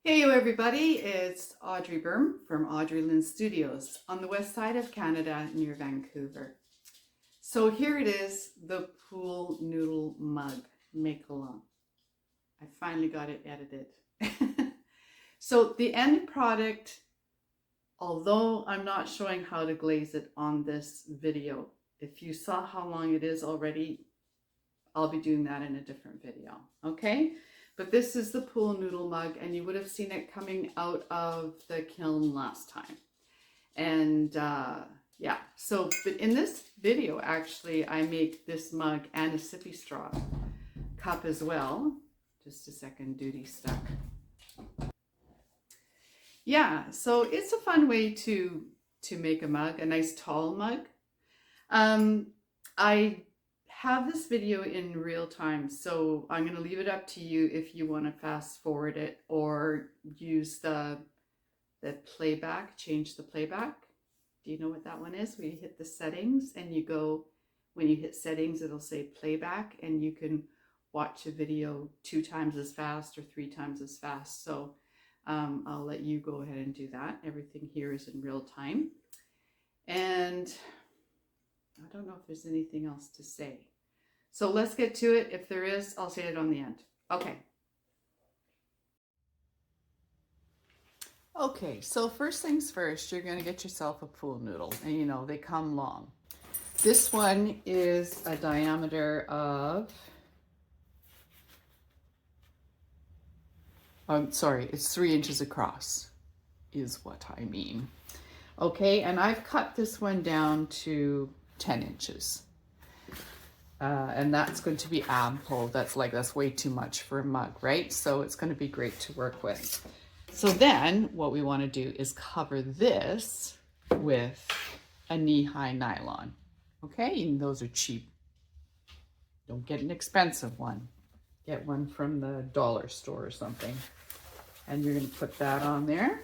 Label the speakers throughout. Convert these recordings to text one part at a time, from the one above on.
Speaker 1: Heyo everybody, it's Audrey from Audrey Lynn Studios on the west side of Canada near Vancouver. So here it is, the pool noodle mug make-along. I finally got it edited. So the end product, although I'm not showing how to glaze it on this video, if you saw how long it is already, I'll be doing that in a different video, okay? But this is the pool noodle mug, and you would have seen it coming out of the kiln last time. And yeah, so but in this video, actually, I make this mug and a sippy straw cup as well. Just a second, duty stuck. Yeah, so it's a fun way to make a mug, a nice tall mug. I have this video in real time, so I'm going to leave it up to you if you want to fast forward it or use the playback, change the playback. Do you know what that one is? Where you hit the settings and you go, when you hit settings, it'll say playback, and you can watch a video 2 times as fast or 3 times as fast. So I'll let you go ahead and do that. Everything here is in real time. And I don't know if there's anything else to say. So let's get to it. If there is, I'll say it on the end. Okay. Okay, so first things first, you're going to get yourself a pool noodle. And you know, they come long. This one is a diameter of, I'm sorry, it's 3 inches across is what I mean. Okay, and I've cut this one down to 10 inches. And that's going to be ample. That's way too much for a mug, right? So it's going to be great to work with. So then what we want to do is cover this with a knee-high nylon. Okay, and those are cheap. Don't get an expensive one. Get one from the dollar store or something. And you're going to put that on there.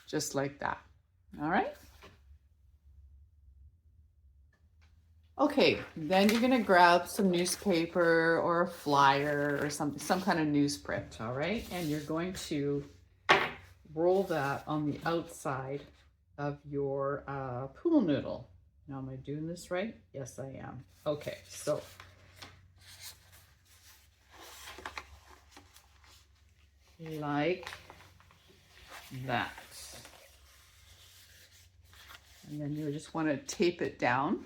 Speaker 1: Just like that. All right. Okay, then you're gonna grab some newspaper or a flyer or some kind of newsprint, all right? And you're going to roll that on the outside of your pool noodle. Now, am I doing this right? Yes, I am. Okay, so like that. And then you just want to tape it down.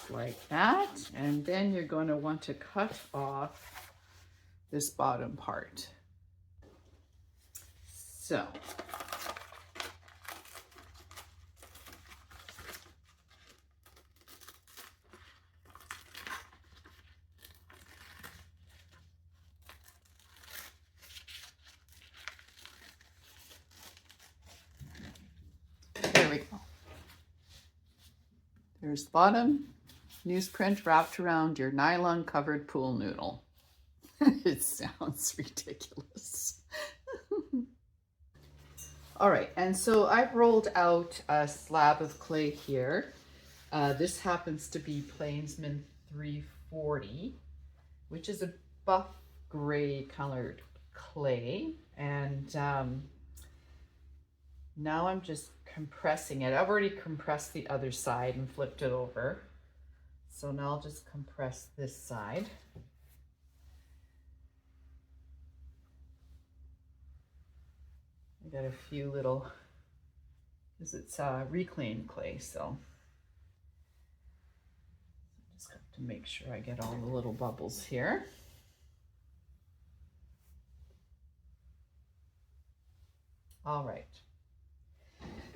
Speaker 1: Like that. And then you're going to want to cut off this bottom part. So there we go. There's the bottom. Newsprint wrapped around your nylon covered pool noodle. It sounds ridiculous. All right, and so I've rolled out a slab of clay here. This happens to be Plainsman 340, which is a buff gray colored clay. And now I'm just compressing it. I've already compressed the other side and flipped it over. So now I'll just compress this side. I got a few little, because it's reclaimed clay, so I just got to make sure I get all the little bubbles here. All right.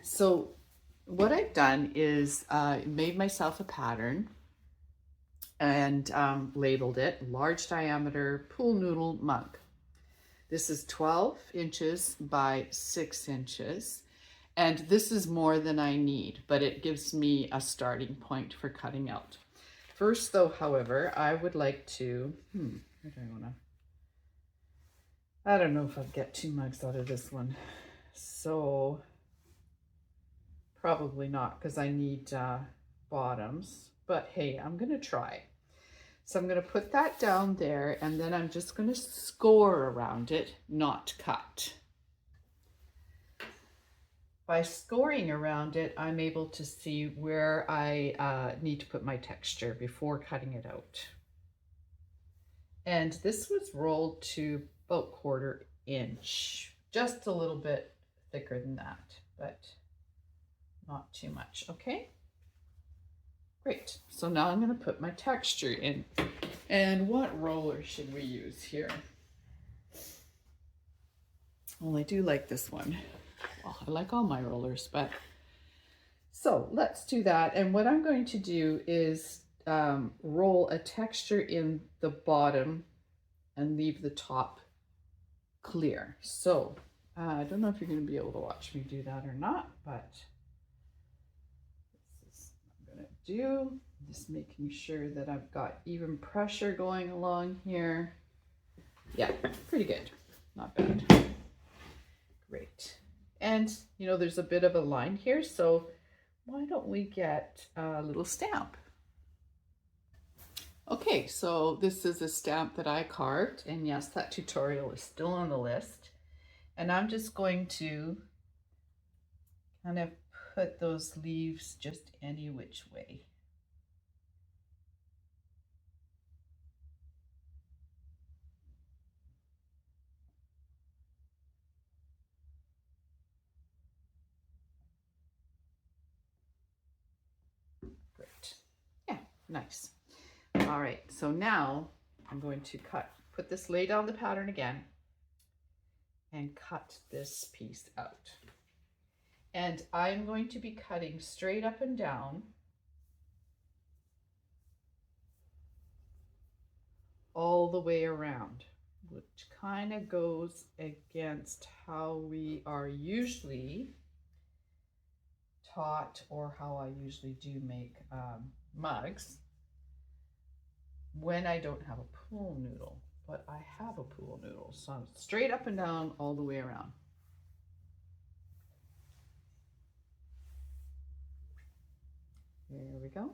Speaker 1: So what I've done is made myself a pattern and labeled it large diameter pool noodle mug. This is 12 inches by 6 inches. And this is more than I need, but it gives me a starting point for cutting out. First though, however, I would like to, where do I wanna? I don't know if I'll get 2 mugs out of this one. So probably not, because I need bottoms. But hey, I'm going to try. So I'm going to put that down there, and then I'm just going to score around it, not cut. By scoring around it, I'm able to see where I need to put my texture before cutting it out. And this was rolled to about 1/4 inch, just a little bit thicker than that, but not too much. Okay, great. So now I'm going to put my texture in. And what roller should we use here? Well, I do like this one. Well, I like all my rollers, but so let's do that. And what I'm going to do is roll a texture in the bottom and leave the top clear. So I don't know if you're going to be able to watch me do that or not, but this is what I'm going to do. Just making sure that I've got even pressure going along here. Yeah, pretty good. Not bad. Great. And you know, there's a bit of a line here, so why don't we get a little stamp? Okay, so this is a stamp that I carved, and yes, that tutorial is still on the list. And I'm just going to kind of put those leaves just any which way. Great. Yeah, nice. All right, so now I'm going to put this, lay down the pattern again and cut this piece out. And I'm going to be cutting straight up and down all the way around, which kind of goes against how we are usually taught, or how I usually do make mugs when I don't have a pool noodle, but I have a pool noodle. So I'm straight up and down all the way around. There we go.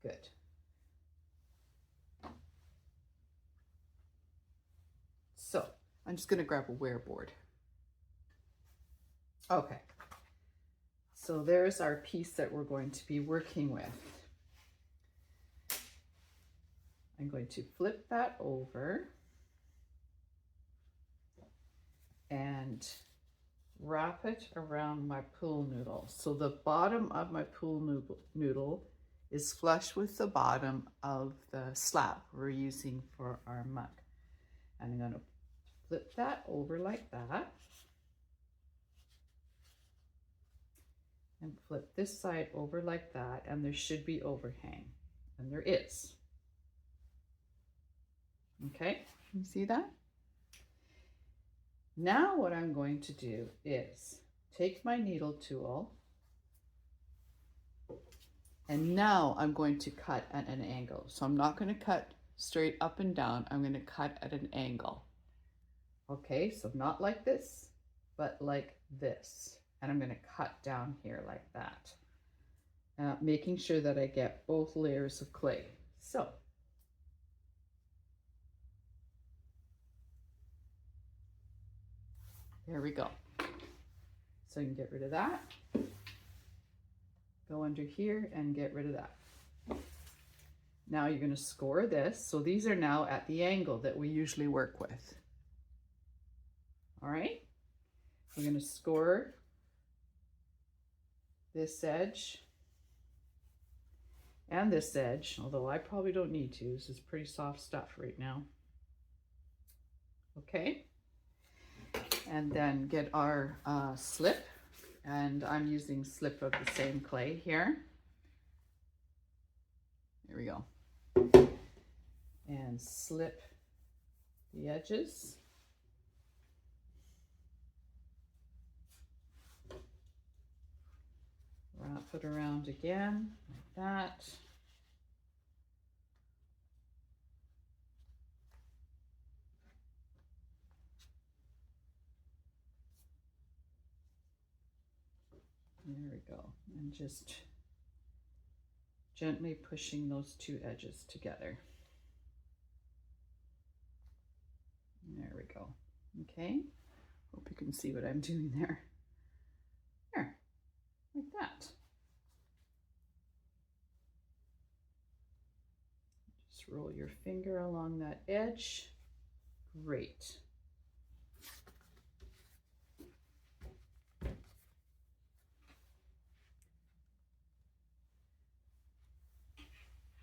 Speaker 1: Good. So I'm just going to grab a wear board. Okay. So there's our piece that we're going to be working with. I'm going to flip that over and wrap it around my pool noodle. So the bottom of my pool noodle is flush with the bottom of the slab we're using for our mug. And I'm going to flip that over like that. And flip this side over like that, and there should be overhang, and there is. Okay, you see that? Now what I'm going to do is take my needle tool, and now I'm going to cut at an angle. So I'm not going to cut straight up and down, I'm going to cut at an angle. Okay, so not like this, but like this. And I'm going to cut down here like that, making sure that I get both layers of clay. So there we go. So you can get rid of that, go under here and get rid of that. Now you're going to score this. So these are now at the angle that we usually work with. All right, we're going to score this edge and this edge, although I probably don't need to. This is pretty soft stuff right now. Okay, and then get our slip, and I'm using slip of the same clay here. Here we go. And slip the edges. Wrap it around again like that. There we go. And just gently pushing those two edges together. There we go. Okay. Hope you can see what I'm doing there. There, like that. Just roll your finger along that edge. Great.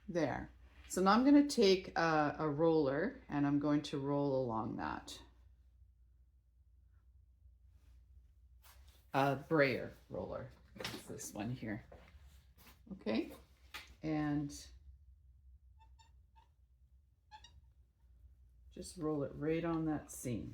Speaker 1: There. So now I'm going to take a roller and I'm going to roll along that. A brayer roller. It's this one here. Okay. And just roll it right on that seam.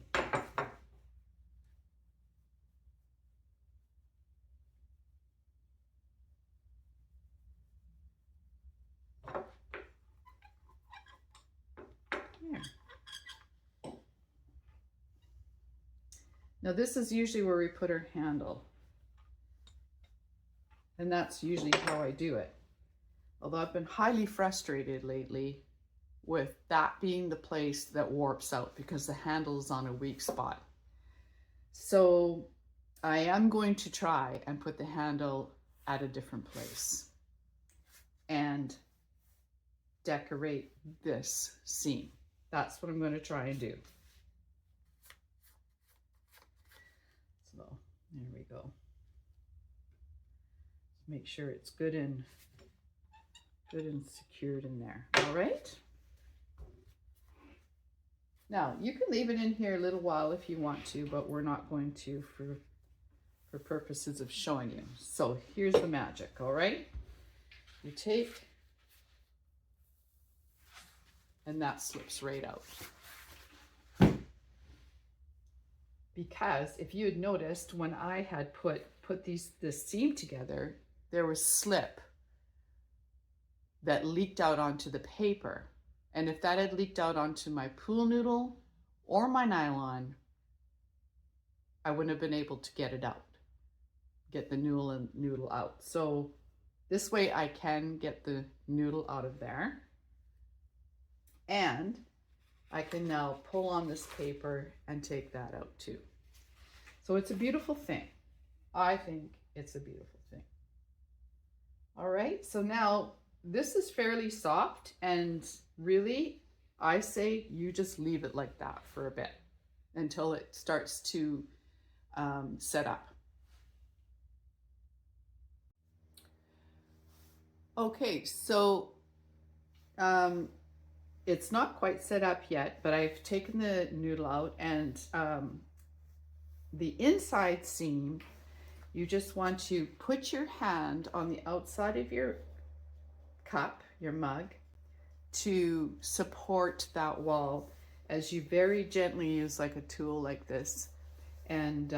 Speaker 1: Now this is usually where we put our handle. And that's usually how I do it. Although I've been highly frustrated lately with that being the place that warps out because the handle is on a weak spot. So I am going to try and put the handle at a different place and decorate this seam. That's what I'm going to try and do. So there we go. Make sure it's good and secured in there. All right. Now you can leave it in here a little while if you want to, but we're not going to for purposes of showing you. So here's the magic. All right. You take, and that slips right out. Because if you had noticed when I had put this seam together, there was slip that leaked out onto the paper. And if that had leaked out onto my pool noodle or my nylon, I wouldn't have been able to get it out, get the noodle out. So this way I can get the noodle out of there. And I can now pull on this paper and take that out too. So it's a beautiful thing. I think it's a beautiful thing. All right, so now this is fairly soft, and really I say you just leave it like that for a bit until it starts to set up. Okay, so it's not quite set up yet, but I've taken the noodle out, and the inside seam, you just want to put your hand on the outside of your cup, your mug, to support that wall as you very gently use like a tool like this and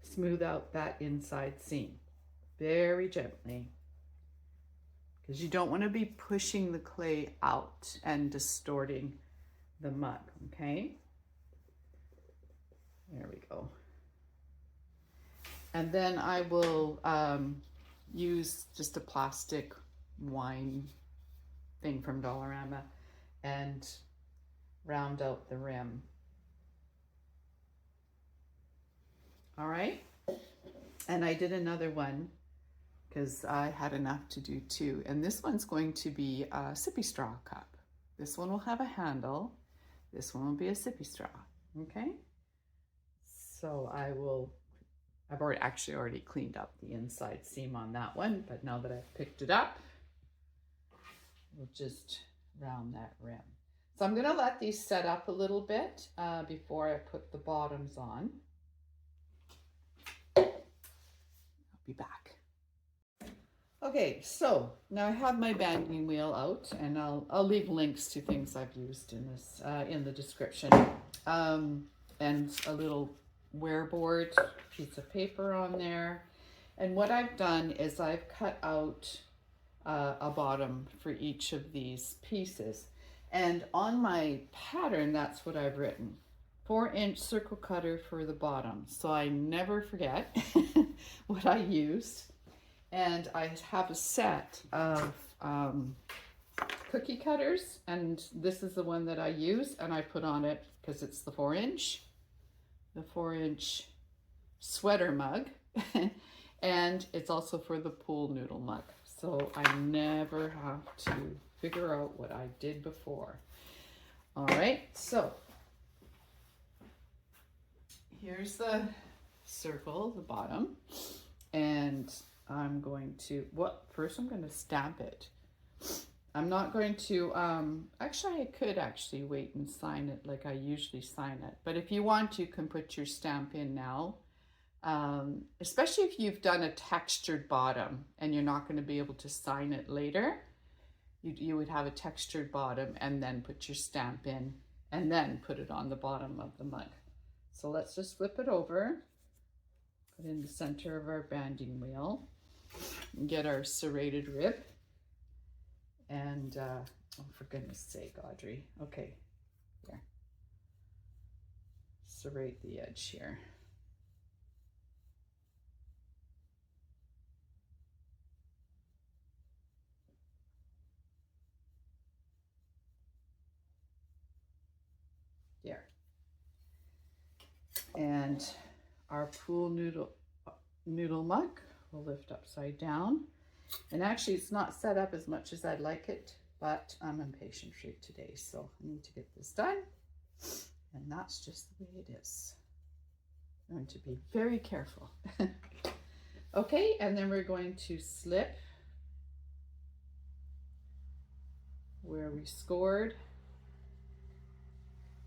Speaker 1: smooth out that inside seam very gently, because you don't want to be pushing the clay out and distorting the mug. Okay, there we go. And then I will use just a plastic wine thing from Dollarama and round out the rim. All right. And I did another one because I had enough to do too. And this one's going to be a sippy straw cup. This one will have a handle. This one will be a sippy straw. Okay. So I've already cleaned up the inside seam on that one, but now that I've picked it up, we'll just round that rim. So I'm gonna let these set up a little bit before I put the bottoms on. I'll be back. Okay, so now I have my banding wheel out, and I'll leave links to things I've used in this in the description, and a little wear board, piece of paper on there. And what I've done is I've cut out a bottom for each of these pieces, and on my pattern that's what I've written. 4-inch circle cutter for the bottom, so I never forget what I used. And I have a set of cookie cutters, and this is the one that I use, and I put on it because it's the 4-inch sweater mug. And it's also for the pool noodle mug, so I never have to figure out what I did before. All right, so here's the circle, the bottom, and I'm going to, first I'm going to stamp it. I'm not going to, actually I could actually wait and sign it like I usually sign it, but if you want, you can put your stamp in now, especially if you've done a textured bottom and you're not going to be able to sign it later. You would have a textured bottom and then put your stamp in and then put it on the bottom of the mug. So let's just flip it over, put it in the center of our banding wheel, and get our serrated rib. And, oh, for goodness sake, Audrey. Okay, here. Serrate the edge here. There. And our pool noodle mug will lift upside down. And actually it's not set up as much as I'd like it, but I'm impatient for today, so I need to get this done. And that's just the way it is. I'm going to be very careful. Okay, and then we're going to slip where we scored.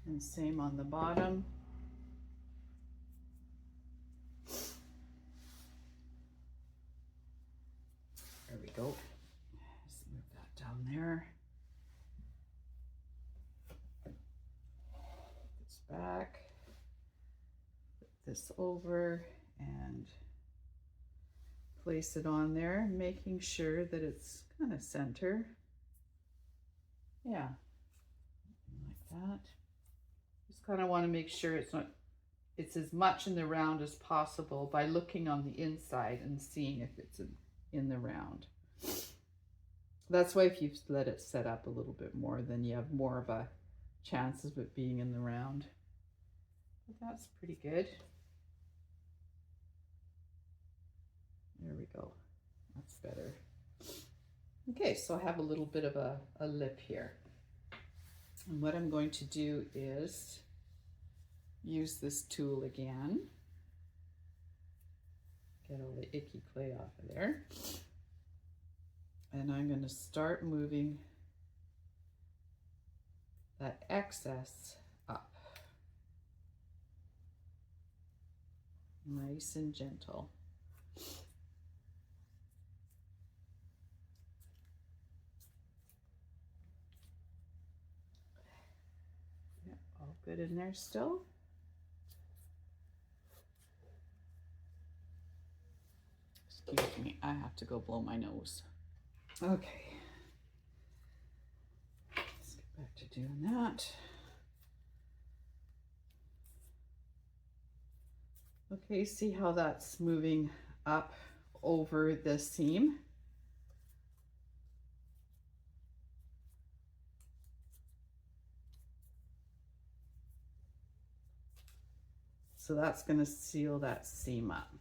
Speaker 1: And same on the bottom. There we go. Just move that down there. Put this back. Put this over and place it on there, making sure that it's kind of center. Yeah, like that. Just kind of want to make sure it's as much in the round as possible by looking on the inside and seeing if it's in the round. That's why if you let it set up a little bit more, then you have more of a chance of it being in the round. But that's pretty good. There we go. That's better. Okay, so I have a little bit of a lip here. And what I'm going to do is use this tool again. Get all the icky clay off of there. And I'm going to start moving that excess up. Nice and gentle. Yep, all good in there still. Excuse me, I have to go blow my nose. Okay, let's get back to doing that. Okay, see how that's moving up over the seam? So that's going to seal that seam up.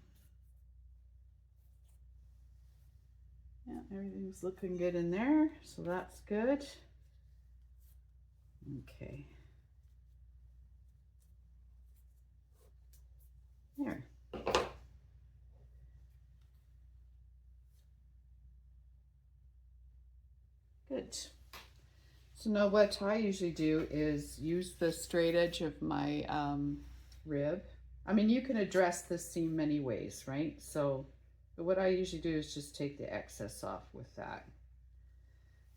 Speaker 1: Yeah, everything's looking good in there, so that's good. Okay. There. Good. So now what I usually do is use the straight edge of my rib. I mean, you can address this seam many ways, right? So but what I usually do is just take the excess off with that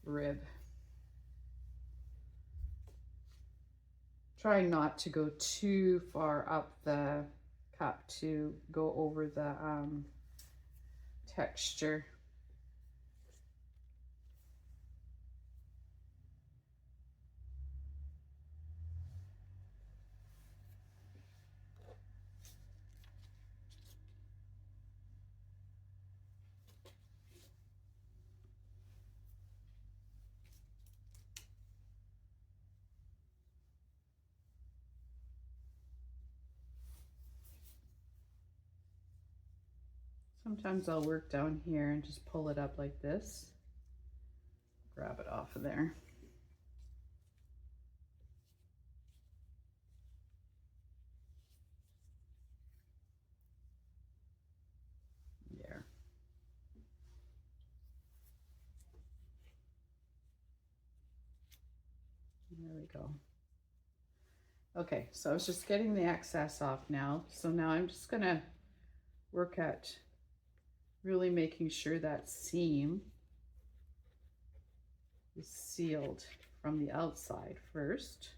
Speaker 1: rib. Trying not to go too far up the cup to go over the texture. Sometimes I'll work down here and just pull it up like this. Grab it off of there. There. There we go. Okay, so I was just getting the excess off now. So now I'm just gonna work at really making sure that seam is sealed from the outside first.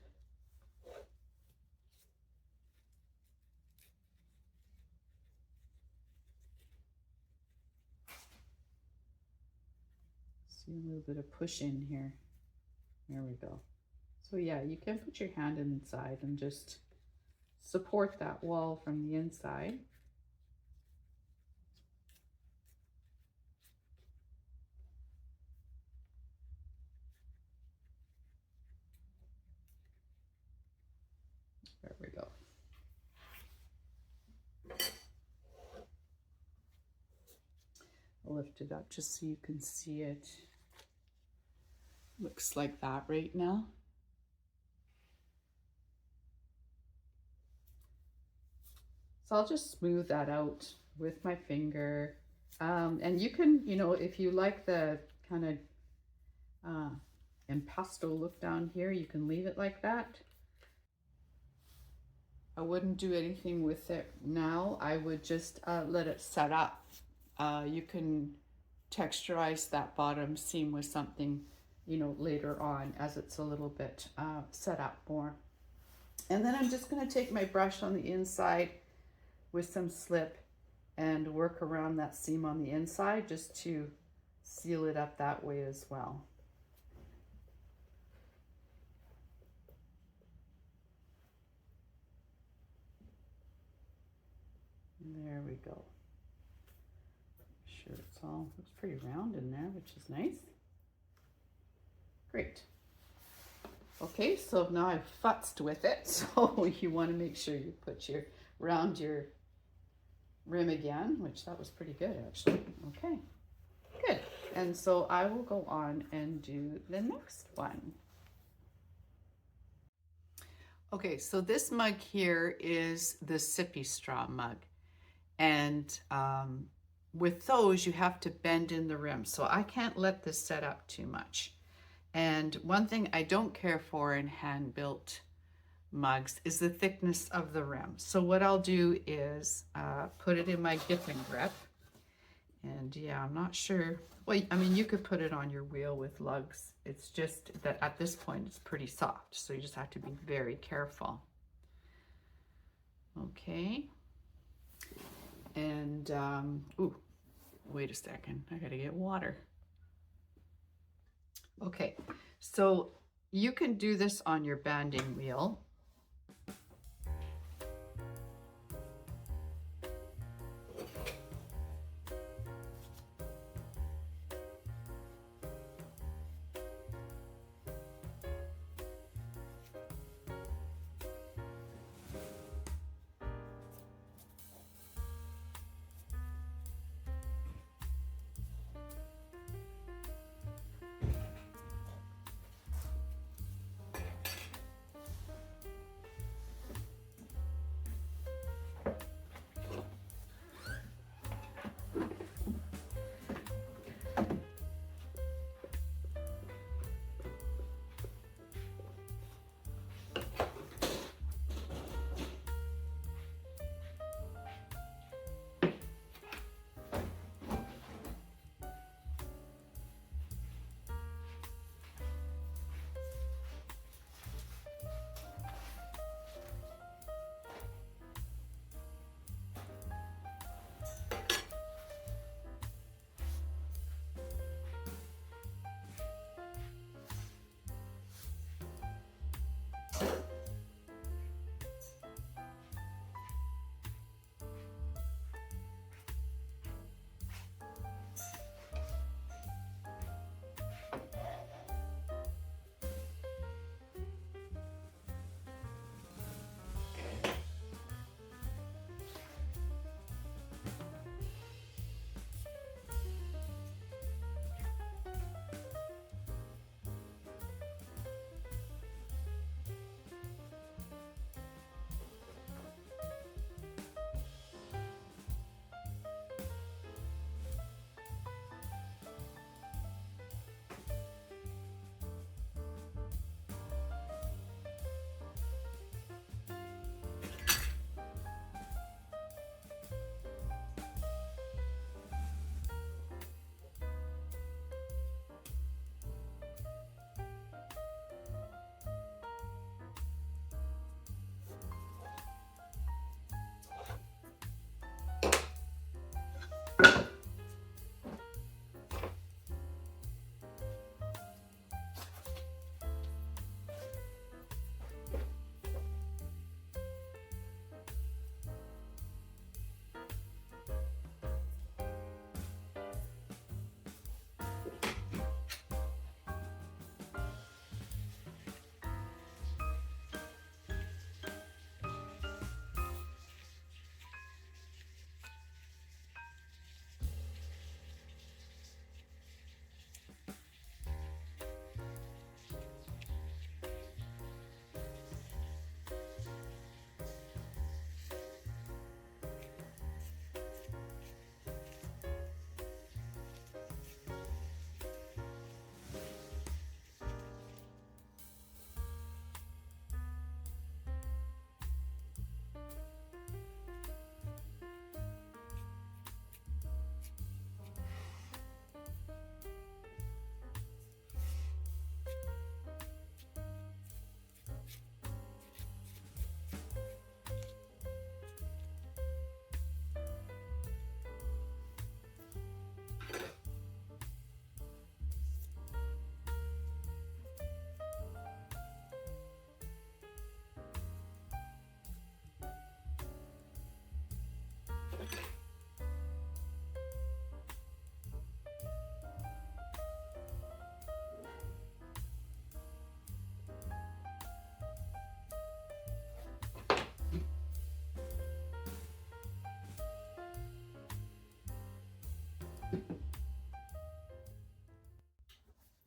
Speaker 1: See a little bit of push in here. There we go. So yeah, you can put your hand inside and just support that wall from the inside. There we go. I'll lift it up just so you can see it. Looks like that right now. So I'll just smooth that out with my finger. And you can, you know, if you like the kind of impasto look down here, you can leave it like that. I wouldn't do anything with it now. I would just let it set up. You can texturize that bottom seam with something, you know, later on as it's a little bit set up more. And then I'm just going to take my brush on the inside with some slip and work around that seam on the inside just to seal it up that way as well. There we go. Sure, it's all looks pretty round in there, which is nice. Great. Okay, so now I've futzed with it. So you want to make sure you put your round your rim again, which that was pretty good actually. Okay, good. And so I will go on and do the next one. Okay, so this mug here is the Sippy straw mug. And with those, you have to bend in the rim. So I can't let this set up too much. And one thing I don't care for in hand-built mugs is the thickness of the rim. So what I'll do is put it in my Giffen grip. And yeah, I'm not sure. Well, I mean, you could put it on your wheel with lugs. It's just that at this point, it's pretty soft. So you just have to be very careful. Okay. And, ooh, wait a second. I gotta get water. Okay, so you can do this on your banding wheel.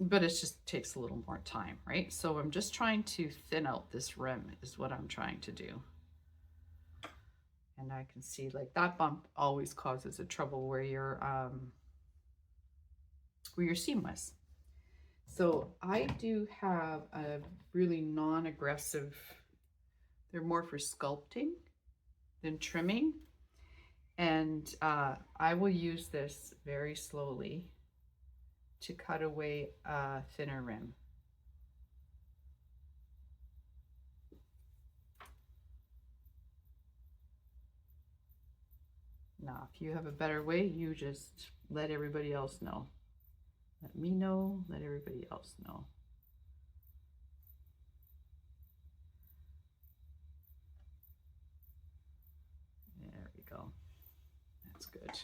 Speaker 2: But it just takes a little more time, right? So I'm just trying to thin out this rim is what I'm trying to do. And I can see like that bump always causes a trouble where your seam was. So I do have a really non-aggressive, they're more for sculpting than trimming. And I will use this very slowly to cut away a thinner rim. Now, if you have a better way, you just let everybody else know. Let me know, let everybody else know. There we go. That's good.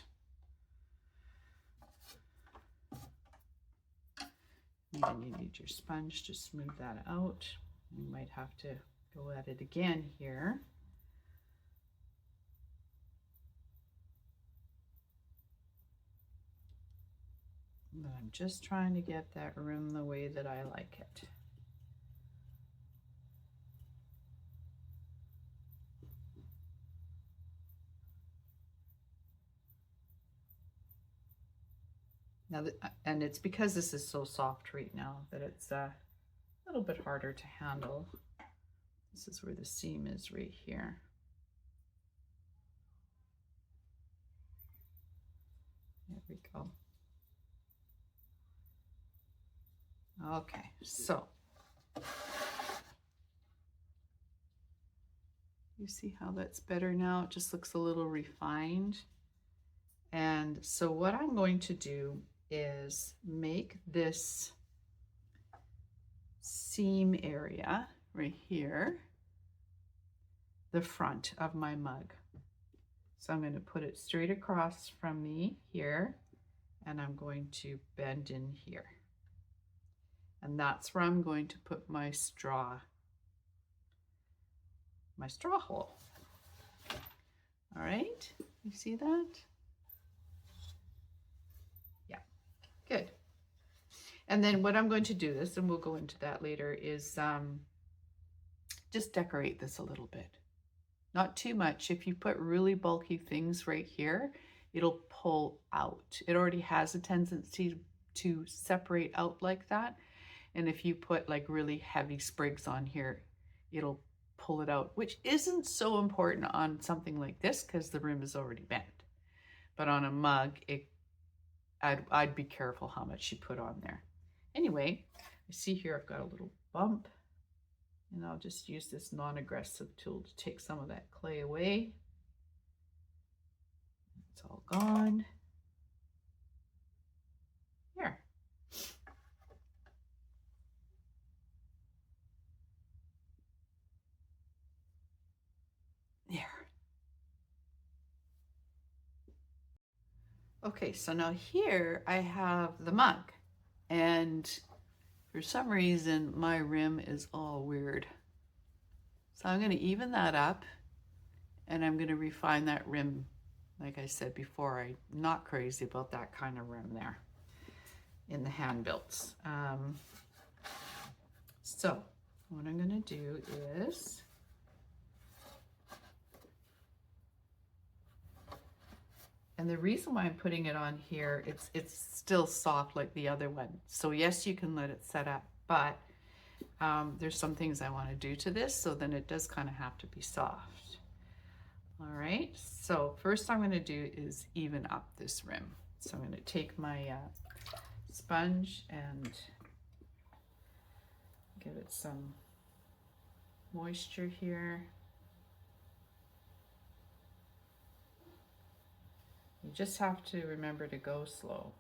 Speaker 2: And then you need your sponge to smooth that out. You might have to go at it again here. But I'm just trying to get that rim the way that I like it. Now, and it's because this is so soft right now that it's a little bit harder to handle. This is where the seam is right here. There we go. Okay, so you see how that's better now? It just looks a little refined. And so what I'm going to do is make this seam area right here the front of my mug. So I'm going to put it straight across from me here, and I'm going to bend in here. And that's where I'm going to put my straw hole. All right, you see that? Yeah, good. And then what I'm going to do this, and we'll go into that later, is just decorate this a little bit. Not too much. If you put really bulky things right here, it'll pull out. It already has a tendency to separate out like that. And if you put like really heavy sprigs on here, it'll pull it out, which isn't so important on something like this because the rim is already bent. But on a mug, I'd be careful how much you put on there. Anyway, I see here I've got a little bump, and I'll just use this non-aggressive tool to take some of that clay away. It's all gone. Okay, so now here I have the mug, and for some reason my rim is all weird. So I'm going to even that up, and I'm going to refine that rim. Like I said before, I'm not crazy about that kind of rim there in the hand builds. So what I'm going to do is and the reason why I'm putting it on here, it's still soft like the other one. So yes, you can let it set up, but there's some things I want to do to this, so then it does kind of have to be soft. All right, so first I'm going to do is even up this rim. So I'm going to take my sponge and give it some moisture here. You just have to remember to go slow.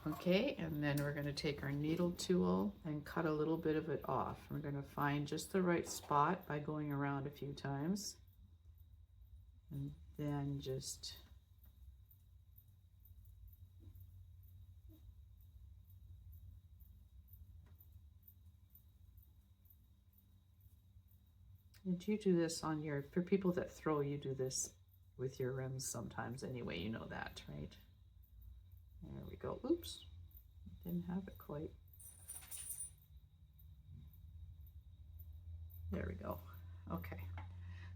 Speaker 2: Okay, and then we're going to take our needle tool and cut a little bit of it off. We're going to find just the right spot by going around a few times. And then just and you do this on your, for people that throw, you do this with your rims sometimes anyway, you know that, right? There we go. Oops, didn't have it quite. There we go. Okay,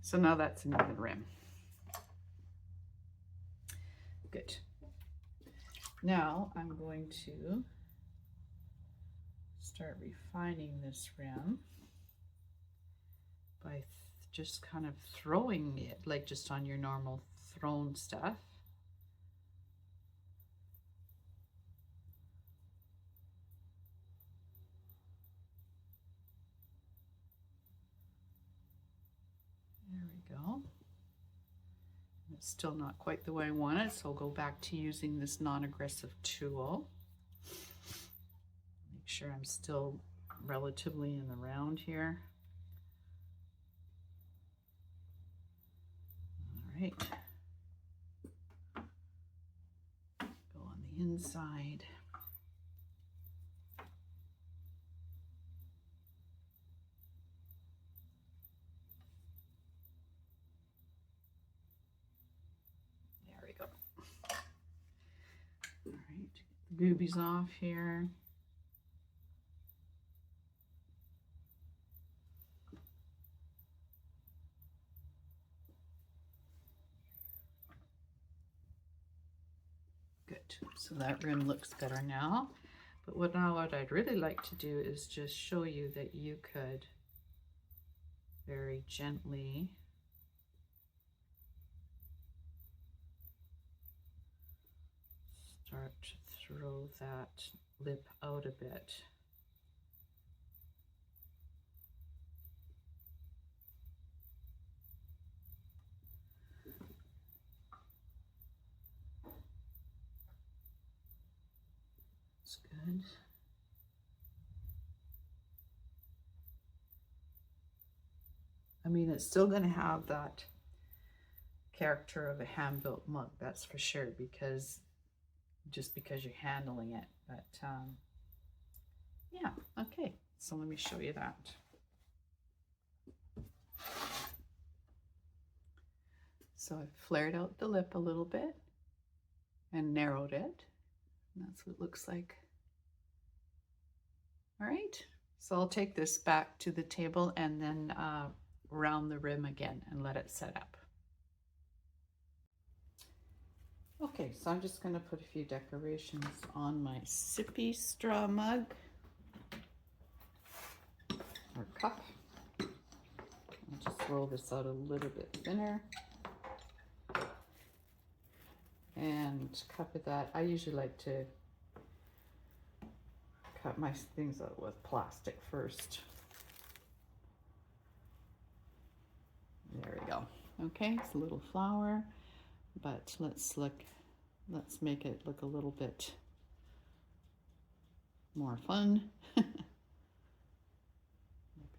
Speaker 2: so now that's an even rim. Good. Now I'm going to start refining this rim by just kind of throwing it, like just on your normal thrown stuff. There we go. It's still not quite the way I want it, so I'll go back to using this non-aggressive tool. Make sure I'm still relatively in the round here. All right. Go on the inside. There we go. All right, get the boobies off here. Good, so that rim looks better now. But what I'd really like to do is just show you that you could very gently start to throw that lip out a bit. That's good. I mean, it's still going to have that character of a hand-built mug, that's for sure, because just because you're handling it. But yeah, okay, so let me show you that. So I've flared out the lip a little bit and narrowed it, and that's what it looks like. All right, so I'll take this back to the table and then round the rim again and let it set up. Okay, so I'm just going to put a few decorations on my Sippy straw mug or cup. I'll just roll this out a little bit thinner and cover that. I usually like to cut my things out with plastic first. There we go. Okay, it's a little flower, but let's make it look a little bit more fun. Like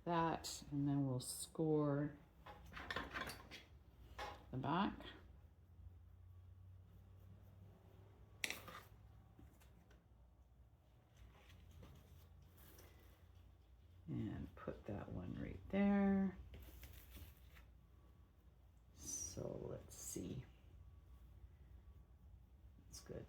Speaker 2: that, and then we'll score the back. put that one right there. So let's see. That's good.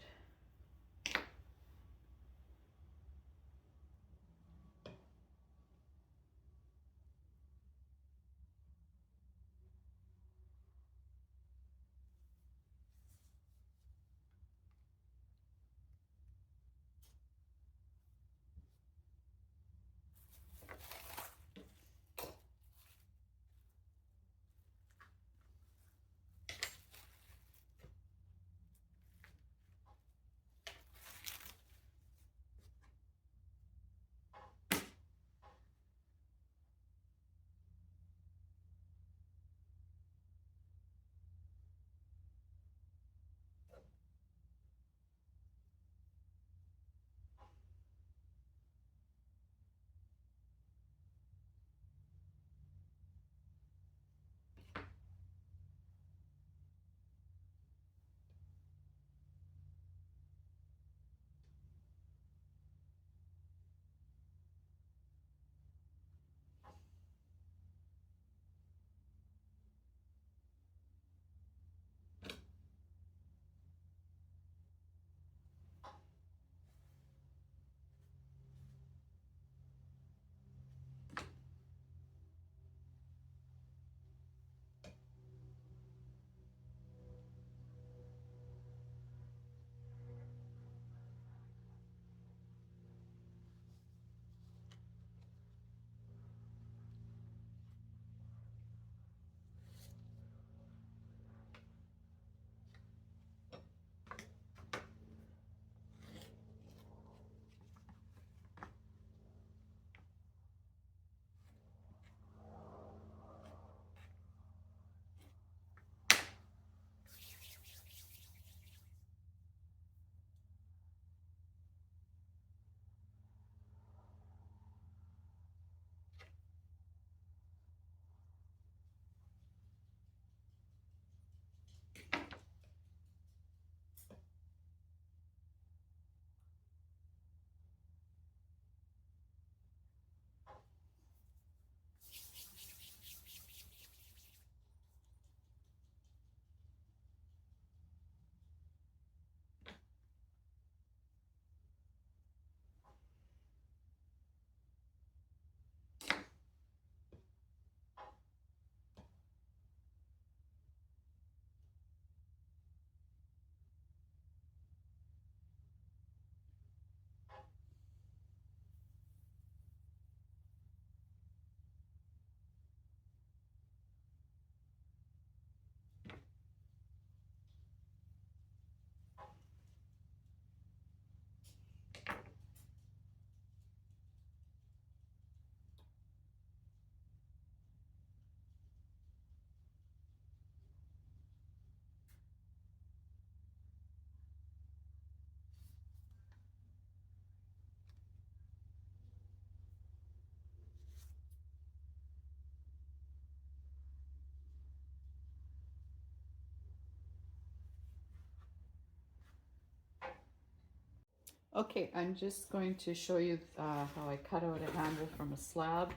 Speaker 2: Okay, I'm just going to show you how I cut out a handle from a slab.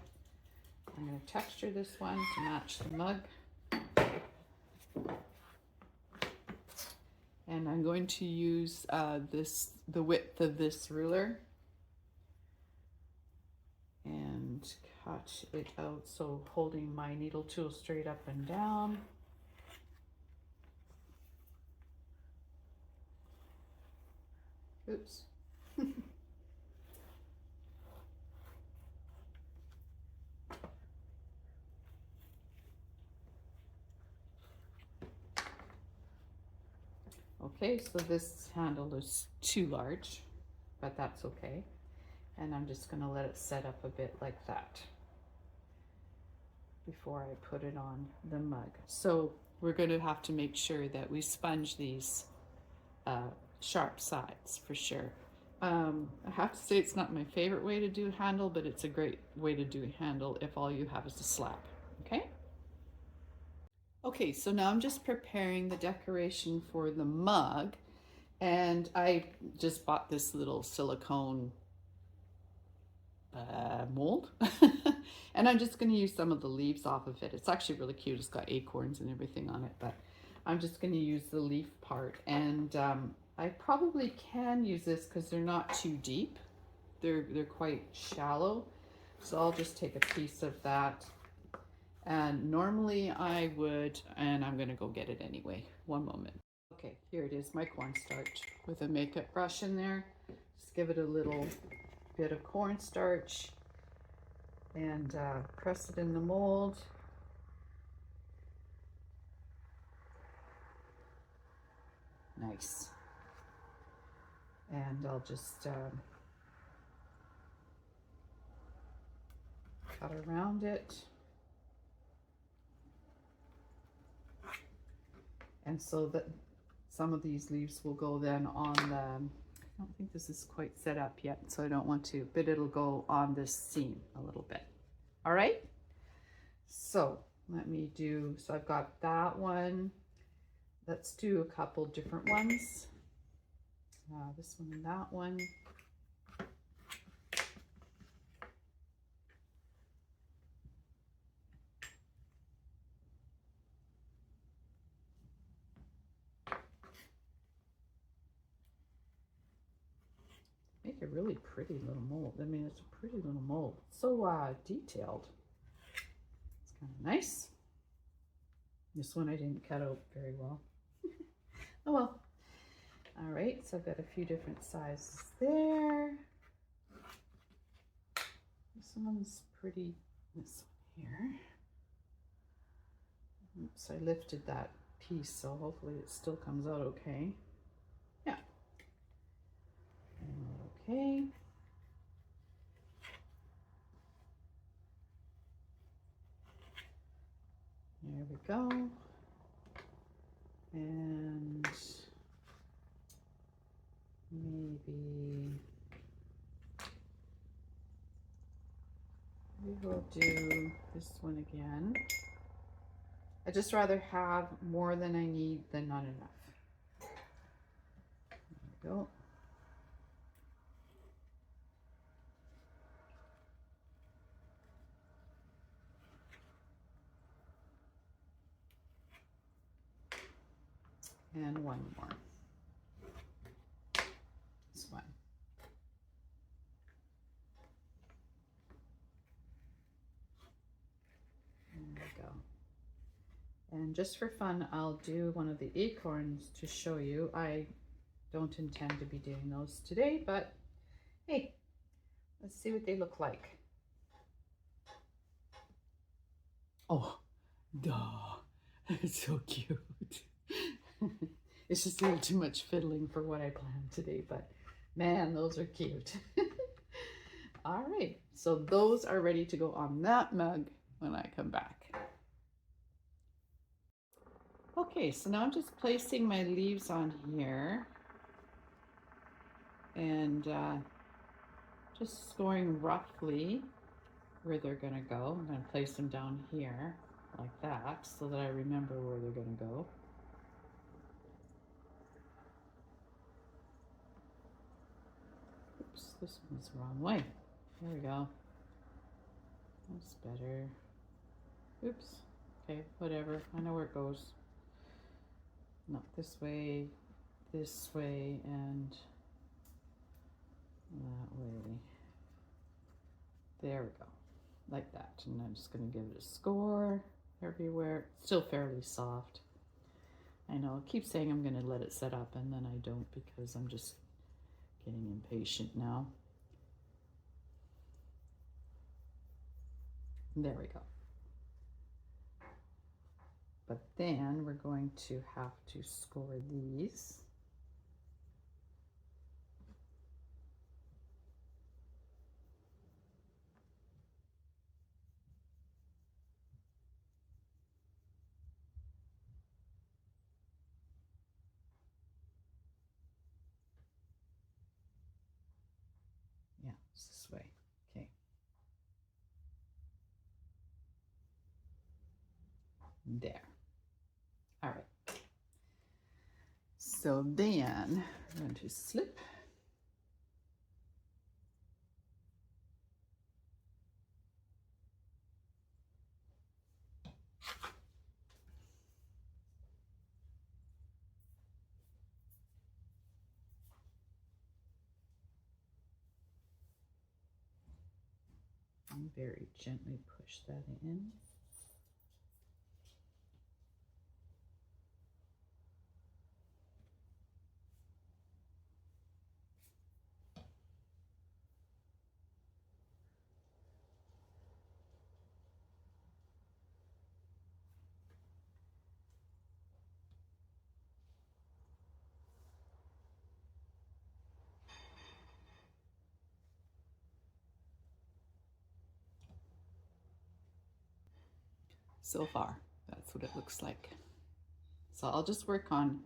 Speaker 2: I'm going to texture this one to match the mug. And I'm going to use the width of this ruler and cut it out, so holding my needle tool straight up and down. Oops. Okay, so this handle is too large, but that's okay. And I'm just going to let it set up a bit like that before I put it on the mug. So we're going to have to make sure that we sponge these sharp sides for sure. I have to say it's not my favorite way to do a handle, but it's a great way to do a handle if all you have is a slab, okay? Okay, so now I'm just preparing the decoration for the mug, and I just bought this little silicone mold
Speaker 1: And I'm just going to use some of the leaves off of it. It's actually really cute. It's got acorns and everything on it, but I'm just going to use the leaf part. And I probably can use this because they're not too deep. They're quite shallow. So I'll just take a piece of that. And normally I would, and I'm going to go get it anyway. One moment. Okay, here it is, my cornstarch with a makeup brush in there. Just give it a little bit of cornstarch and press it in the mold. Nice. And I'll just cut around it. And so that some of these leaves will go then on the, I don't think this is quite set up yet, so I don't want to, but it'll go on this seam a little bit. All right. So let me do, so I've got that one. Let's do a couple different ones. This one and that one. Make a really pretty little mold. I mean, it's a pretty little mold. So detailed. It's kind of nice. This one I didn't cut out very well. Oh well. All right, so I've got a few different sizes there. This one's pretty, this one here. Oops, I lifted that piece, so hopefully it still comes out okay. Yeah. Okay. There we go. And maybe we will do this one again. I just rather have more than I need than not enough. There we go. And one more. This one. There we go. And just for fun, I'll do one of the acorns to show you. I don't intend to be doing those today, but hey, let's see what they look like. Oh, duh. It's so cute. It's just a little too much fiddling for what I planned today, but man, those are cute. All right, so those are ready to go on that mug when I come back. Okay, so now I'm just placing my leaves on here and just scoring roughly where they're gonna go. I'm gonna place them down here like that so that I remember where they're gonna go. Oops, this one's the wrong way. There we go. That's better. Oops. Okay, whatever. I know where it goes. Not this way, and that way. There we go. Like that. And I'm just going to give it a score everywhere. It's still fairly soft. I know. I keep saying I'm going to let it set up, and then I don't because I'm just getting impatient now. There we go. But then we're going to have to score these. Yeah, it's this way. Okay. There. All right. So then I'm going to slip.
Speaker 2: and very gently push that in. So far, that's what it looks like. So I'll just work on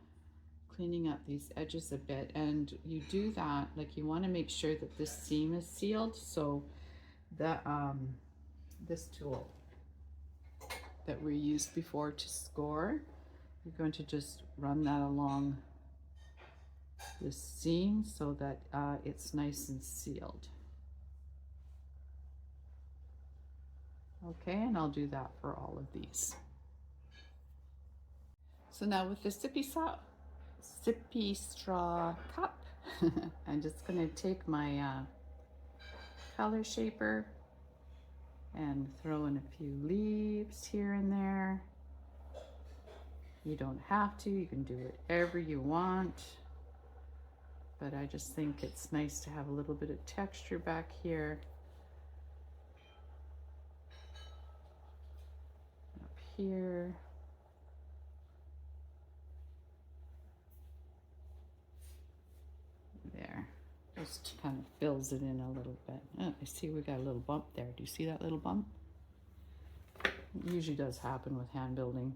Speaker 2: cleaning up these edges a bit, and you do that, like, you want to make sure that this seam is sealed, so that this tool that we used before to score, you're going to just run that along the seam so that it's nice and sealed. Okay, and I'll do that for all of these. So now with the sippy straw cup, I'm just going to take my color shaper and throw in a few leaves here and there. You don't have to, you can do whatever you want, but I just think it's nice to have a little bit of texture back here. Up here. There, just kind of fills it in a little bit. Oh, I see we got a little bump there. Do you see that little bump? It usually does happen with hand building,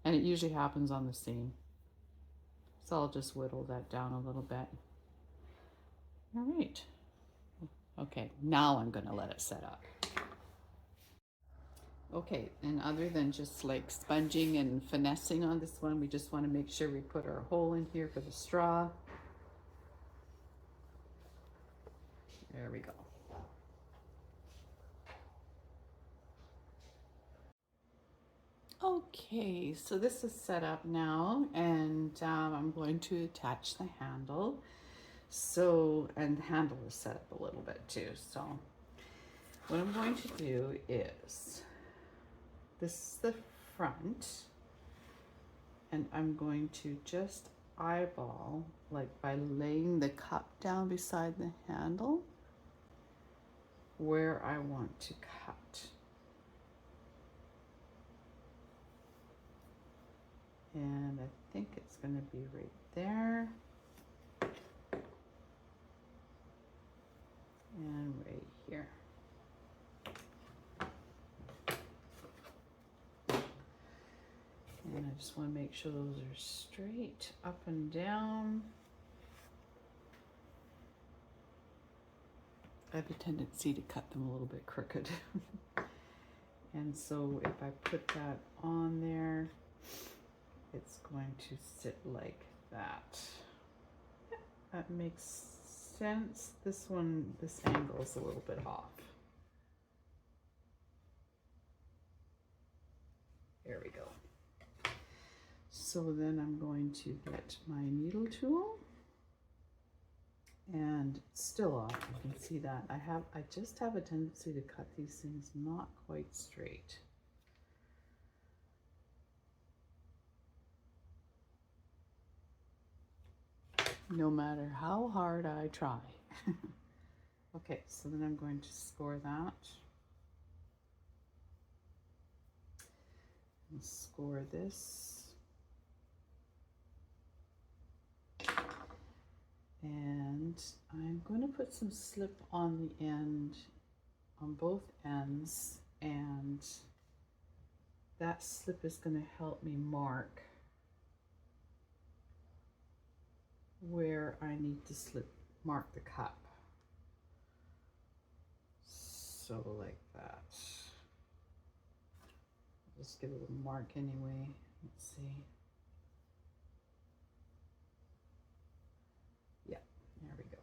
Speaker 2: and it usually happens on the seam. So I'll just whittle that down a little bit. All right. Okay, now I'm gonna let it set up. Okay, and other than just like sponging and finessing on this one, we just want to make sure we put our hole in here for the straw. There we go. Okay, so this is set up now, and I'm going to attach the handle. So, and the handle is set up a little bit too. So what I'm going to do is, this is the front, and I'm going to just eyeball, like by laying the cup down beside the handle, where I want to cut. And I think it's going to be right there. And right here. And I just want to make sure those are straight up and down. I have a tendency to cut them a little bit crooked. And so if I put that on there, it's going to sit like that. That makes sense. This one, this angle is a little bit off. There we go. So then I'm going to get my needle tool, and it's still off. You can see that. I just have a tendency to cut these things not quite straight. No matter how hard I try. Okay, so then I'm going to score that. And score this. And I'm going to put some slip on the end, on both ends, and that slip is going to help me mark where I need to mark the cup. So like that. I'll just give it a little mark anyway. Let's see. Yeah, there we go.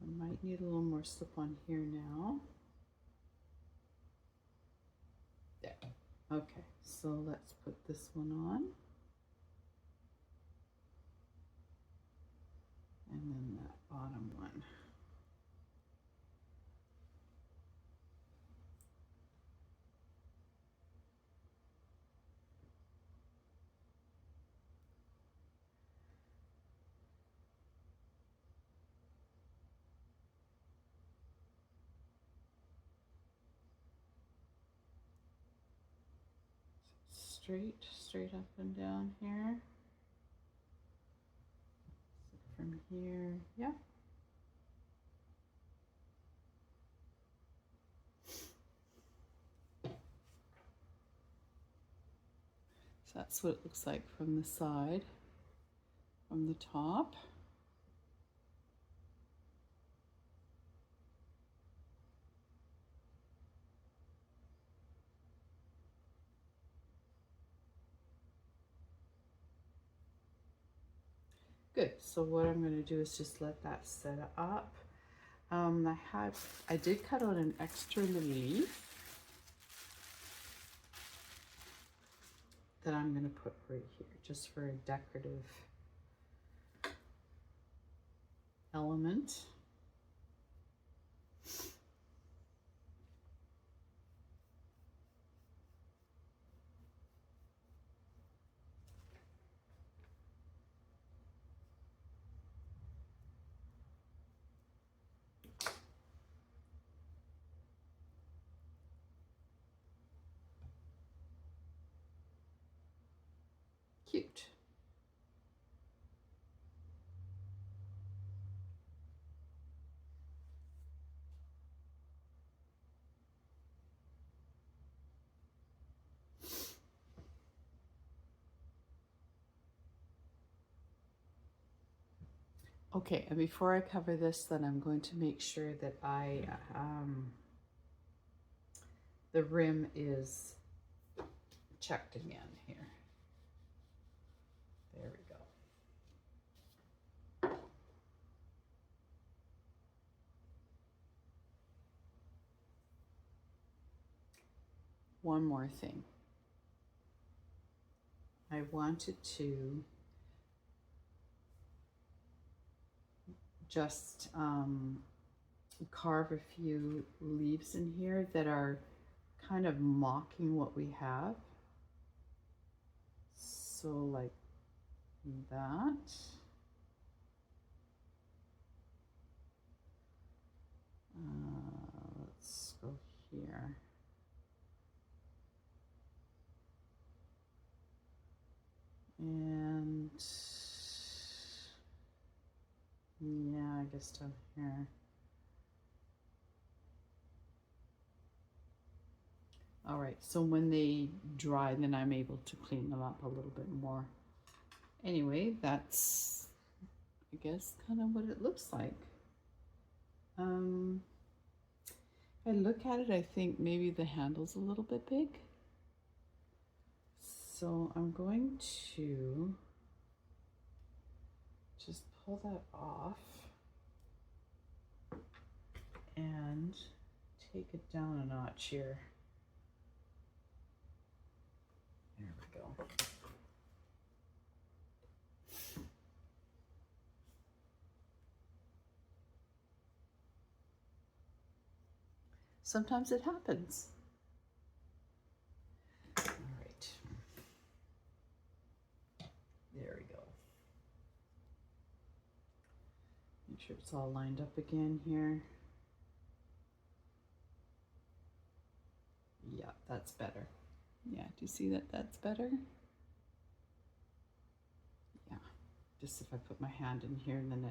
Speaker 2: I might need a little more slip on here now.
Speaker 1: Okay, so let's put this one on. And then that bottom one. Straight up and down here. So from here, yeah. So that's what it looks like from the side, from the top. Good, so what I'm going to do is just let that set up. I did cut out an extra little leaf that I'm going to put right here, just for a decorative element. Cute. Okay, and before I cover this, then I'm going to make sure that the rim is checked again here. There we go. One more thing. I wanted to just carve a few leaves in here that are kind of mocking what we have. So like that. Let's go here. And yeah, I guess down here. All right, so when they dry, then I'm able to clean them up a little bit more. Anyway, that's, I guess, kind of what it looks like. If I look at it, I think maybe the handle's a little bit big. So I'm going to just pull that off and take it down a notch here. There we go. Sometimes it happens. All right. There we go. Make sure it's all lined up again here. Yeah, that's better. Yeah, do you see that that's better? Yeah, just if I put my hand in here, and then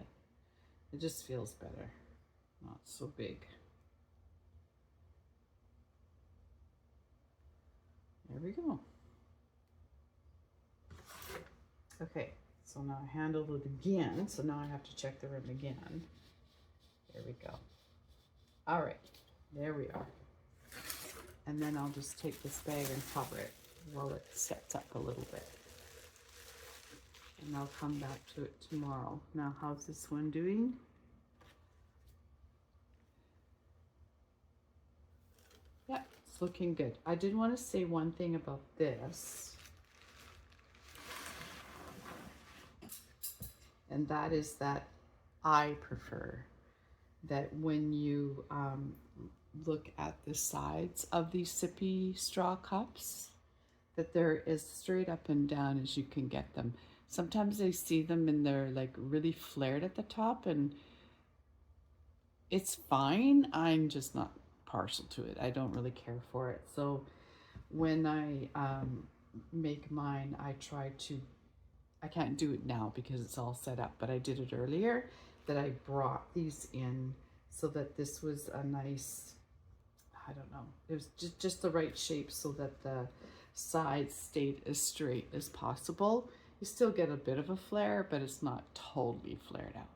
Speaker 1: it just feels better. Not so big. There we go. Okay, so now I handled it again, so now I have to check the rim again. There we go. All right, there we are. And then I'll just take this bag and cover it while it sets up a little bit. And I'll come back to it tomorrow. Now, how's this one doing? Yeah,
Speaker 2: It's looking good. I did want to say one thing about this. And that is that I prefer that when you look at the sides of these sippy straw cups, that they're as straight up and down as you can get them. Sometimes I see them and they're like really flared at the top, and it's fine. I'm just not partial to it. I don't really care for it. So when I make mine, I try to, I can't do it now because it's all set up, but I did it earlier, that I brought these in so that this was a nice, I don't know, it was just the right shape so that the sides stayed as straight as possible. You still get a bit of a flare, but it's not totally flared out.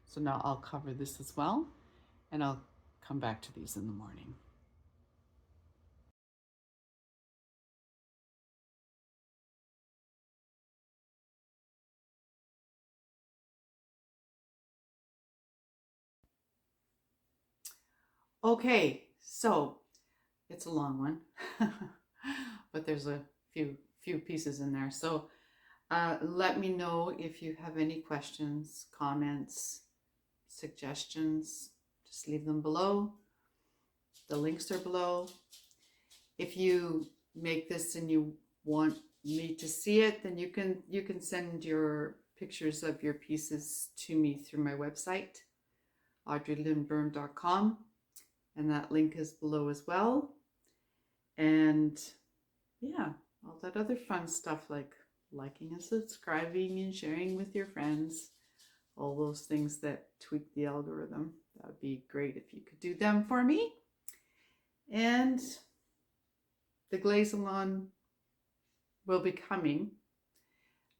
Speaker 2: So now I'll cover this as well, and I'll come back to these in the morning.
Speaker 1: Okay, so it's a long one, but there's a few pieces in there. So let me know if you have any questions, comments, suggestions. Just leave them below. The links are below. If you make this and you want me to see it, then you can send your pictures of your pieces to me through my website, audreylynnstudiios.com, and that link is below as well. And yeah, all that other fun stuff like liking and subscribing and sharing with your friends, all those things that tweak the algorithm. That would be great if you could do them for me. And the glaze salon will be coming.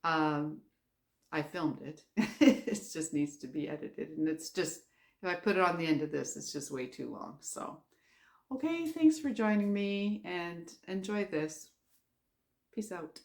Speaker 1: I filmed it. It just needs to be edited, and it's just, if I put it on the end of this, it's just way too long. So okay, thanks for joining me, and enjoy this. Peace out.